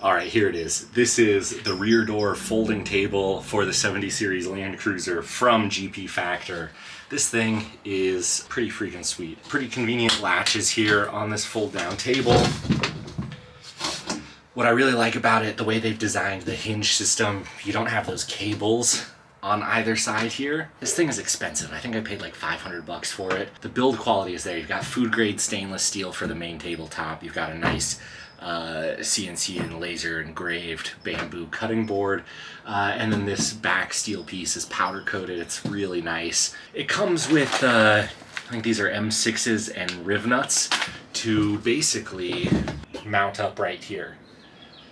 All right, here it is. This is the rear door folding table for the 70 series Land Cruiser from GP Factor. This thing is pretty freaking sweet. Pretty convenient latches here on this fold down table. What I really like about it, the way they've designed the hinge system, you don't have those cables on either side here. This thing is expensive. I think I paid like 500 bucks for it. The build quality is there. You've got food grade stainless steel for the main tabletop. You've got a nice CNC and laser engraved bamboo cutting board. And then this back steel piece is powder coated. It's really nice. It comes with, I think these are M6s and rivnuts to basically mount up right here.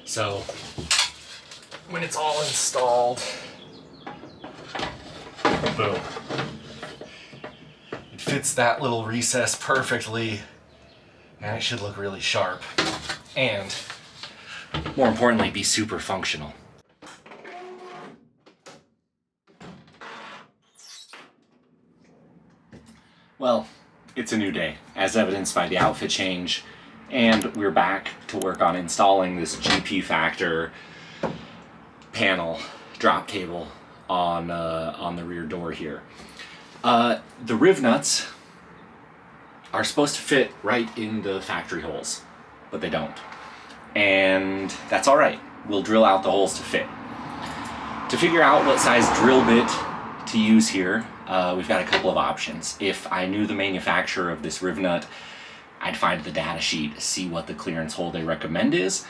So when it's all installed, boom. It fits that little recess perfectly, and it should look really sharp. And more importantly, be super functional. Well, it's a new day, as evidenced by the outfit change, and we're back to work on installing this GP Factor panel drop table on the rear door here. The rivnuts are supposed to fit right in the factory holes, but they don't. And that's all right. We'll drill out the holes to fit. To figure out what size drill bit to use here, we've got a couple of options. If I knew the manufacturer of this rivnut, I'd find the data sheet, see what the clearance hole they recommend is.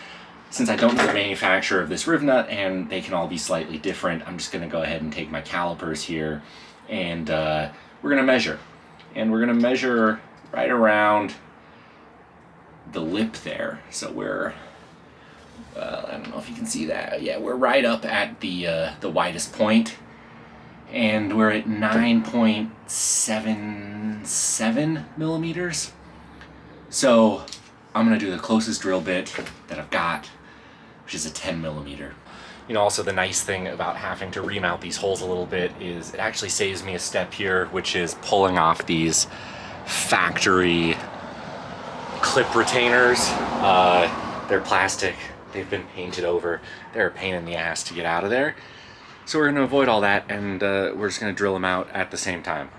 Since I don't know the manufacturer of this rivnut and they can all be slightly different, I'm just gonna go ahead and take my calipers here and we're gonna measure. And we're gonna measure right around the lip there. So we're, I don't know if you can see that. Yeah, we're right up at the widest point, and we're at 9.77 millimeters. So I'm gonna do the closest drill bit that I've got, which is a 10 millimeter. You know, also the nice thing about having to remount these holes a little bit is it actually saves me a step here, which is pulling off these factory clip retainers. They're plastic, they've been painted over. They're a pain in the ass to get out of there. So we're gonna avoid all that, and we're just gonna drill them out at the same time.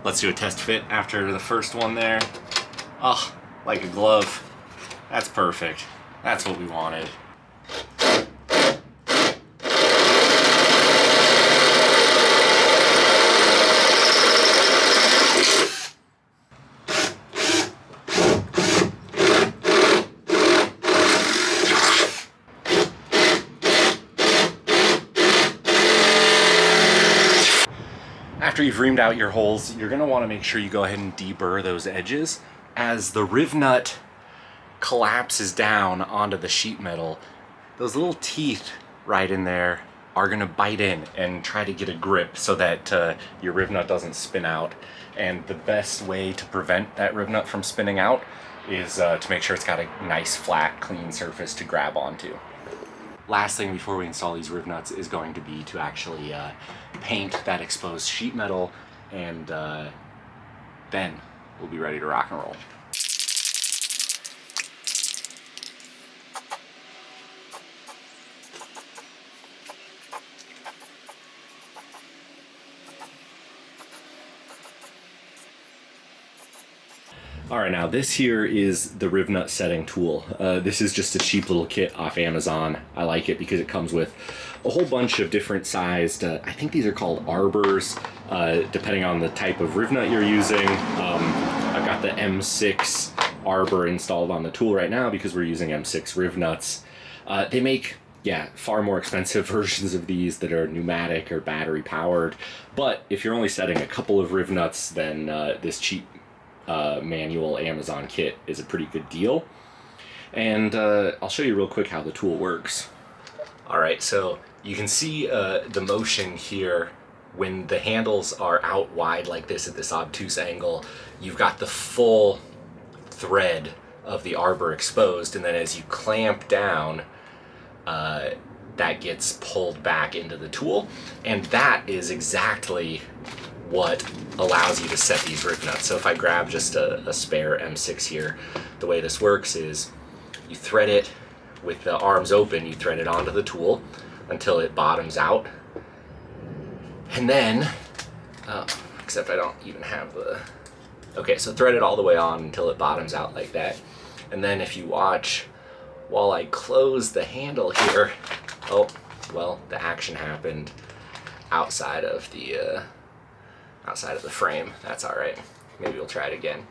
Let's do a test fit after the first one there. Oh, like a glove. That's perfect. That's what we wanted. After you've reamed out your holes, you're going to want to make sure you go ahead and deburr those edges. As the rivnut collapses down onto the sheet metal, those little teeth right in there are going to bite in and try to get a grip so that your rivnut doesn't spin out. And the best way to prevent that rivnut from spinning out is to make sure it's got a nice, flat, clean surface to grab onto. Last thing before we install these rivnuts is going to be to actually paint that exposed sheet metal, and then we'll be ready to rock and roll. Alright, now this here is the rivnut setting tool. This is just a cheap little kit off Amazon. I like it because it comes with a whole bunch of different sized, I think these are called arbors, depending on the type of rivnut you're using. I've got the M6 arbor installed on the tool right now because we're using M6 rivnuts. They make, far more expensive versions of these that are pneumatic or battery powered. But if you're only setting a couple of rivnuts, then this cheap manual Amazon kit is a pretty good deal. And I'll show you real quick how the tool works. Alright, so you can see the motion here when the handles are out wide like this at this obtuse angle. You've got the full thread of the arbor exposed, and then as you clamp down, that gets pulled back into the tool, and that is exactly what allows you to set these rivnuts. So if I grab just a spare M6 here, the way this works is you thread it with the arms open, you thread it onto the tool until it bottoms out, and then except I don't even have the, okay, so thread it all the way on until it bottoms out like that. And then if you watch, while I close the handle here, oh, well, the action happened outside of the frame. That's all right. Maybe we'll try it again.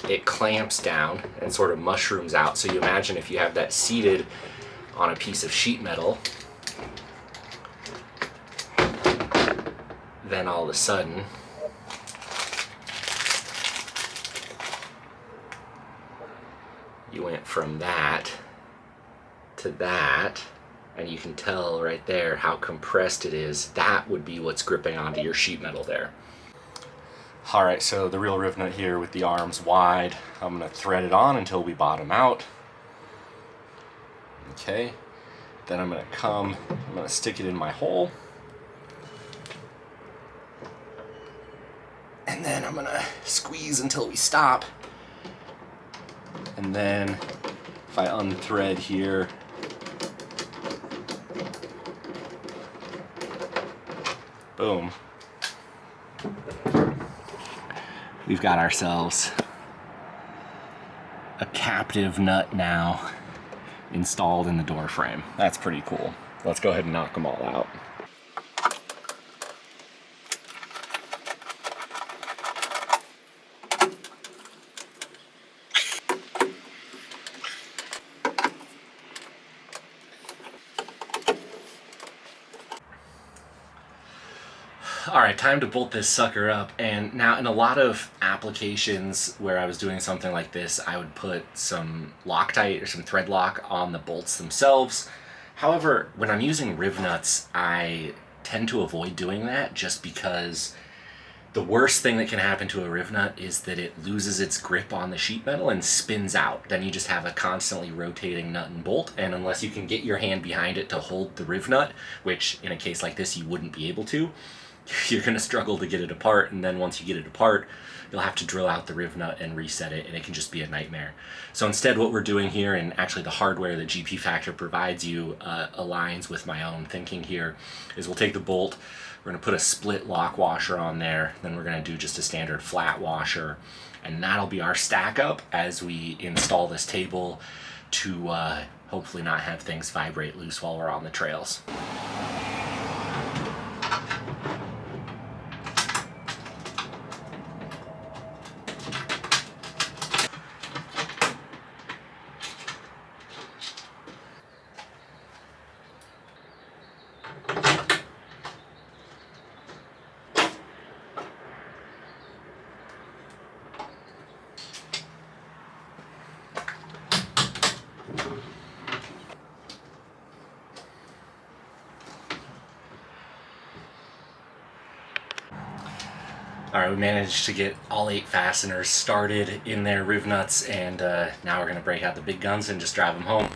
It clamps down and sort of mushrooms out. So you imagine if you have that seated on a piece of sheet metal, then all of a sudden, you went from that to that, and you can tell right there how compressed it is. That would be what's gripping onto your sheet metal there. All right, so the real rivnut here with the arms wide, I'm gonna thread it on until we bottom out. Okay, then I'm gonna stick it in my hole. And then I'm gonna squeeze until we stop. And then if I unthread here, boom, we've got ourselves a captive nut now installed in the door frame. That's pretty cool. Let's go ahead and knock them all out. Alright, time to bolt this sucker up. And now in a lot of applications where I was doing something like this, I would put some Loctite or some thread lock on the bolts themselves. However, when I'm using rivnuts, I tend to avoid doing that just because the worst thing that can happen to a rivnut is that it loses its grip on the sheet metal and spins out. Then you just have a constantly rotating nut and bolt, and unless you can get your hand behind it to hold the rivnut, which in a case like this you wouldn't be able to, you're going to struggle to get it apart, and then once you get it apart, you'll have to drill out the rivnut and reset it, and it can just be a nightmare. So instead what we're doing here, and actually the hardware that GP Factor provides you aligns with my own thinking here, is we'll take the bolt, we're going to put a split lock washer on there, then we're going to do just a standard flat washer, and that'll be our stack up as we install this table to hopefully not have things vibrate loose while we're on the trails. Alright, we managed to get all 8 fasteners started in their rivnuts, and now we're going to break out the big guns and just drive them home.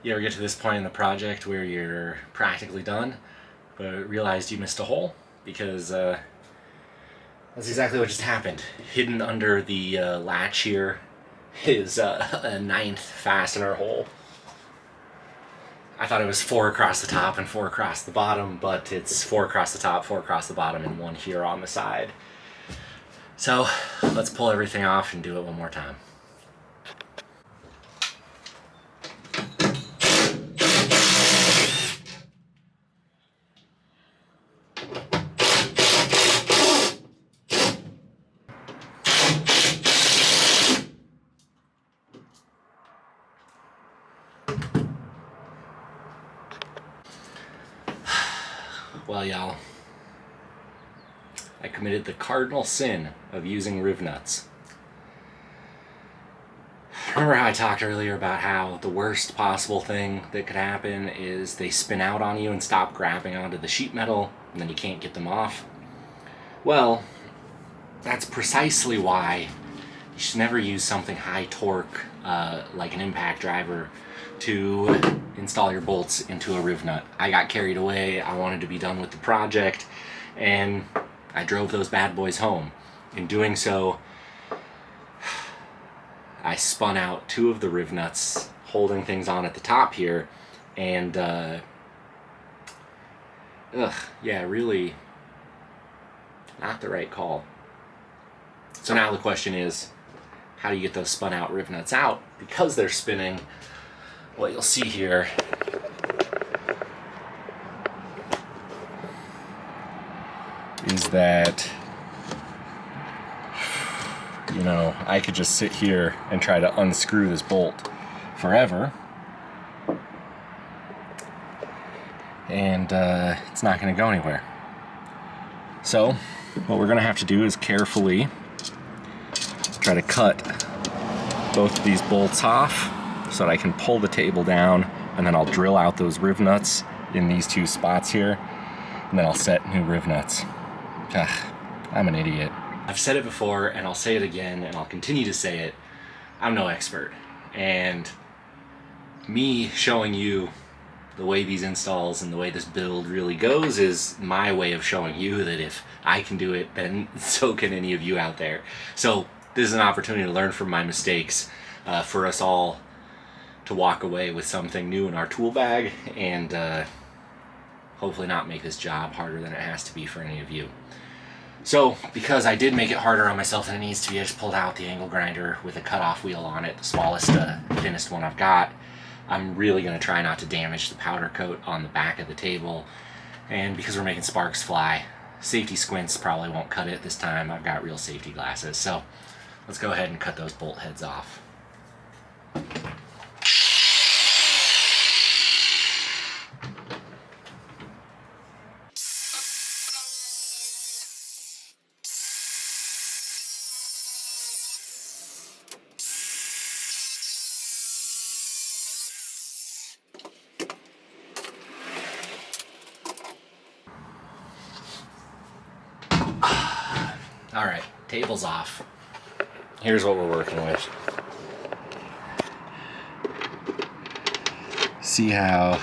You ever get to this point in the project where you're practically done, but realized you missed a hole? Because that's exactly what just happened. Hidden under the latch here is a 9th fastener hole. I thought it was 4 across the top and 4 across the bottom, but it's 4 across the top, 4 across the bottom, and 1 here on the side. So let's pull everything off and do it one more time. Well, y'all, I committed the cardinal sin of using rivnuts. Remember how I talked earlier about how the worst possible thing that could happen is they spin out on you and stop grabbing onto the sheet metal, and then you can't get them off? Well, that's precisely why you should never use something high torque, like an impact driver, to install your bolts into a rivnut. I got carried away, I wanted to be done with the project, and I drove those bad boys home. In doing so, I spun out 2 of the rivnuts holding things on at the top here, and really not the right call. So now the question is, how do you get those spun out rivnuts out? Because they're spinning, what you'll see here is that, you know, I could just sit here and try to unscrew this bolt forever, and it's not going to go anywhere. So what we're going to have to do is carefully try to cut both of these bolts off so that I can pull the table down, and then I'll drill out those rivnuts in these 2 spots here, and then I'll set new rivnuts. I'm an idiot. I've said it before, and I'll say it again, and I'll continue to say it. I'm no expert, and me showing you the way these installs and the way this build really goes is my way of showing you that if I can do it, then so can any of you out there. So this is an opportunity to learn from my mistakes, for us all to walk away with something new in our tool bag, and hopefully not make this job harder than it has to be for any of you. So, because I did make it harder on myself than it needs to be, I just pulled out the angle grinder with a cutoff wheel on it, the smallest, thinnest one I've got. I'm really going to try not to damage the powder coat on the back of the table, and because we're making sparks fly, safety squints probably won't cut it this time. I've got real safety glasses, so let's go ahead and cut those bolt heads off. Alright, table's off. Here's what we're working with. See how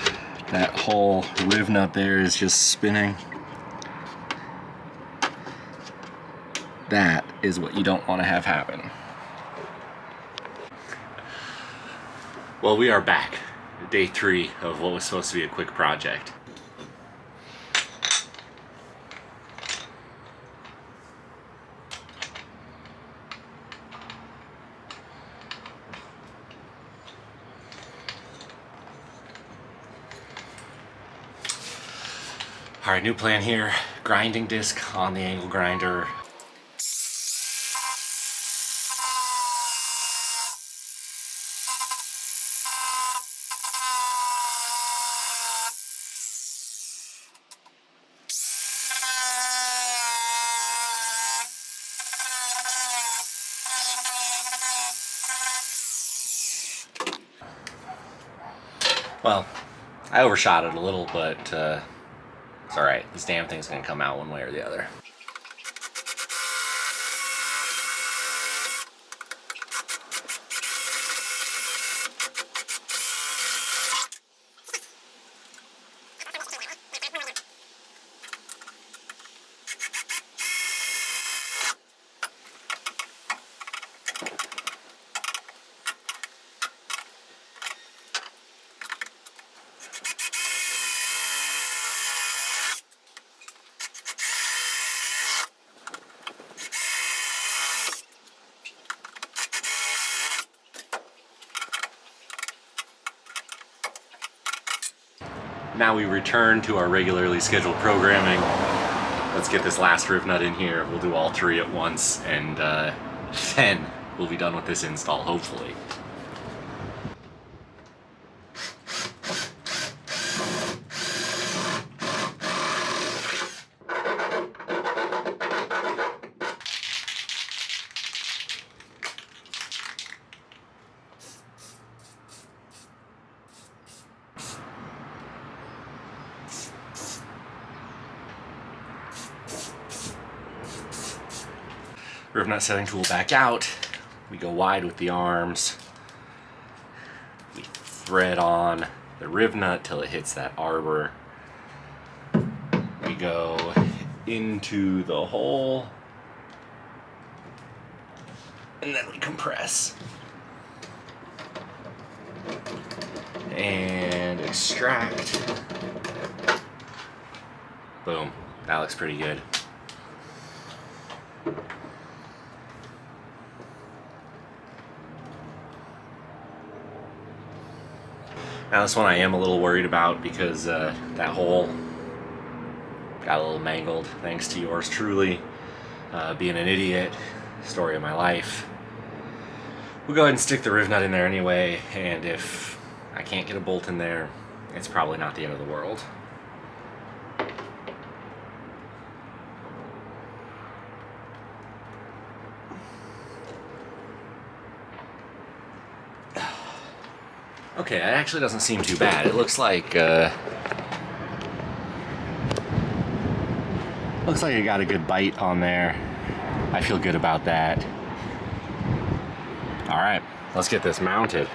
that whole rivnut there is just spinning? That is what you don't want to have happen. Well, we are back. Day 3 of what was supposed to be a quick project. Alright, new plan here. Grinding disc on the angle grinder. Well, I overshot it a little, but it's alright. This damn thing's gonna come out one way or the other. Now we return to our regularly scheduled programming. Let's get this last rivnut in here. We'll do all 3 at once, and then we'll be done with this install, hopefully. Rivnut setting tool back out. We go wide with the arms. We thread on the rivnut till it hits that arbor. We go into the hole. And then we compress. And extract. Boom. That looks pretty good. Now this one I am a little worried about because that hole got a little mangled thanks to yours truly being an idiot. Story of my life. We'll go ahead and stick the rivnut in there anyway, and if I can't get a bolt in there, it's probably not the end of the world. Okay, that actually doesn't seem too bad. It looks like it got a good bite on there. I feel good about that. All right, let's get this mounted.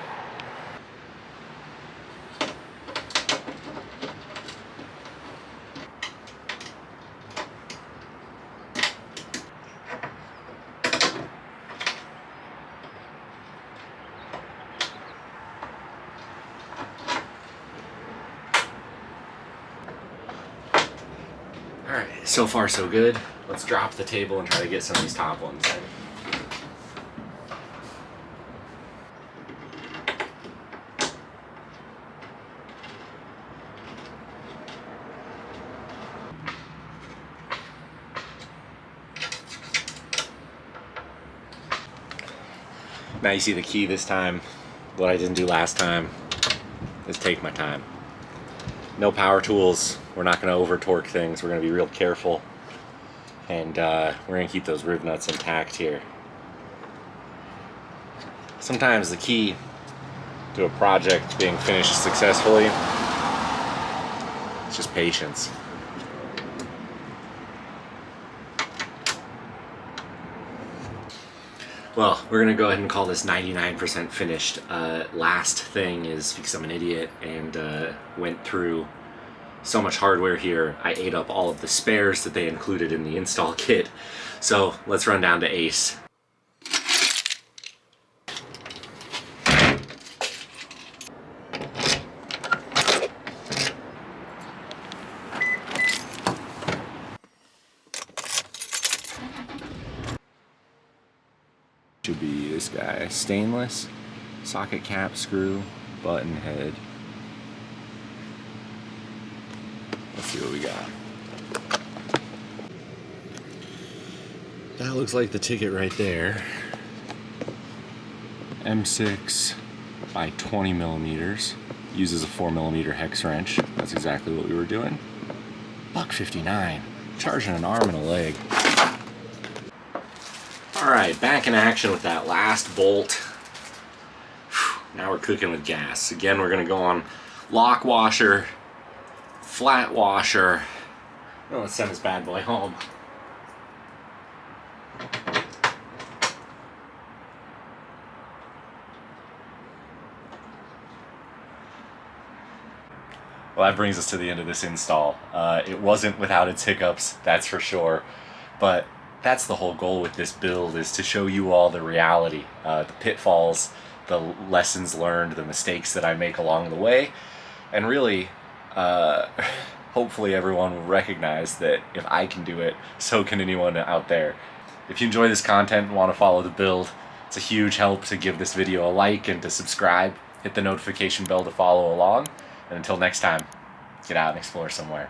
All right, so far so good. Let's drop the table and try to get some of these top ones in. Now you see the key this time. What I didn't do last time is take my time. No power tools. We're not going to over torque things. We're going to be real careful. And we're going to keep those rivnuts intact here. Sometimes the key to a project being finished successfully is just patience. Well, we're going to go ahead and call this 99% finished. Last thing is because I'm an idiot and went through so much hardware here, I ate up all of the spares that they included in the install kit. So let's run down to Ace. Should be this guy, stainless, socket cap screw, button head. Let's see what we got. That looks like the ticket right there. M6 by 20 millimeters. Uses a 4mm hex wrench. That's exactly what we were doing. $1.59. Charging an arm and a leg. Alright, back in action with that last bolt. Now we're cooking with gas. Again, we're going to go on lock washer, flat washer. Well, let's send this bad boy home. Well, that brings us to the end of this install. It wasn't without its hiccups, that's for sure. But that's the whole goal with this build, is to show you all the reality, the pitfalls, the lessons learned, the mistakes that I make along the way. And really, hopefully everyone will recognize that if I can do it, so can anyone out there. If you enjoy this content and want to follow the build, it's a huge help to give this video a like and to subscribe. Hit the notification bell to follow along. And until next time, get out and explore somewhere.